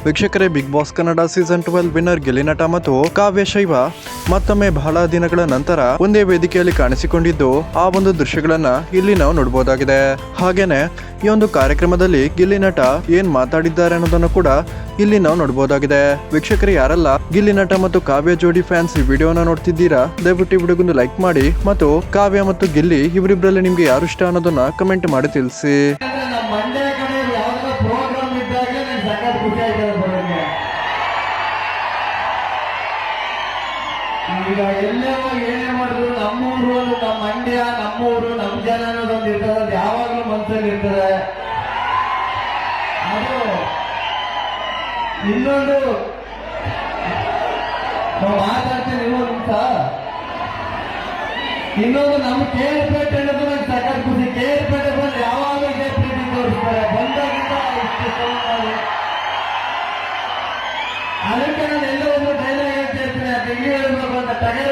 ವೀಕ್ಷಕರೇ, Bigg Boss Kannada season 12 winner Gilli Nata ಮತ್ತು ಕಾವ್ಯ ಶೈವ ಮತ್ತೊಮ್ಮೆ ಬಹಳ ದಿನಗಳ ನಂತರ ಒಂದೇ ವೇದಿಕೆಯಲ್ಲಿ ಕಾಣಿಸಿಕೊಂಡಿದ್ದು ಆ ಒಂದು ದೃಶ್ಯಗಳನ್ನ ಇಲ್ಲಿ ನಾವು ನೋಡಬಹುದಾಗಿದೆ. ಹಾಗೇನೆ ಈ ಒಂದು ಕಾರ್ಯಕ್ರಮದಲ್ಲಿ ಗಿಲ್ಲಿ ನಟ ಏನ್ ಮಾತಾಡಿದ್ದಾರೆ ಅನ್ನೋದನ್ನು ಕೂಡ ಇಲ್ಲಿ ನಾವು ನೋಡಬಹುದಾಗಿದೆ. ವೀಕ್ಷಕರು, ಯಾರೆಲ್ಲ ಗಿಲ್ಲಿ ನಟ ಮತ್ತು ಕಾವ್ಯ ಜೋಡಿ ಫ್ಯಾನ್ಸ್ ಈ ವಿಡಿಯೋನ ನೋಡ್ತಿದ್ದೀರಾ, ದಯವಿಟ್ಟು ಈ ವಿಡಿಯೋಗೊಂದು ಲೈಕ್ ಮಾಡಿ ಮತ್ತು ಕಾವ್ಯ ಮತ್ತು ಗಿಲ್ಲಿ ಇವರಿಬ್ಬರಲ್ಲಿ ನಿಮ್ಗೆ ಯಾರು ಇಷ್ಟ ಅನ್ನೋದನ್ನ ಕಮೆಂಟ್ ಮಾಡಿ ತಿಳಿಸಿ. ಈಗ ಎಲ್ಲೆಲ್ಲ ಏನೇ ಮಾಡಿದ್ರು ನಮ್ಮೂರು, ನಮ್ಮ ಮಂಡ್ಯ, ನಮ್ಮೂರು, ನಮ್ಮ ಜನ ಅನ್ನೋದೊಂದು ಇರ್ತದೆ. ಅದು ಯಾವಾಗಲೂ ಮನಸ್ಸಲ್ಲಿ ಇರ್ತದೆ. ಅದು ಇನ್ನೊಂದು ನಾವು ಮಾತಾಡ್ತೀನಿ ನಿಮಂತ. ಇನ್ನೊಂದು ನಮ್ಮ ಕೇರ್ಪೇಟೆ ಅನ್ನೋದು ನಂಗೆ ಸಕತ್ ಖುಷಿ. ಕೇರ್ಪೇಟೆ ಬಂದು ಯಾವಾಗಲೂ ಇದೇ ಪ್ರೀತಿ ತೋರಿಸ್ತಾರೆ. ಬಂದಾಗಿಂದ ಅದಕ್ಕೆ ನಾನು ಎಲ್ಲ ಒಂದು ಡೈಲಾಗ್ ಹೇಳ್ತಾ ಇರ್ತೀನಿ. ಅದು ಇಲ್ಲಿ ಹೇಳ್ಬೇಕು ಅಂತ ಟಗರ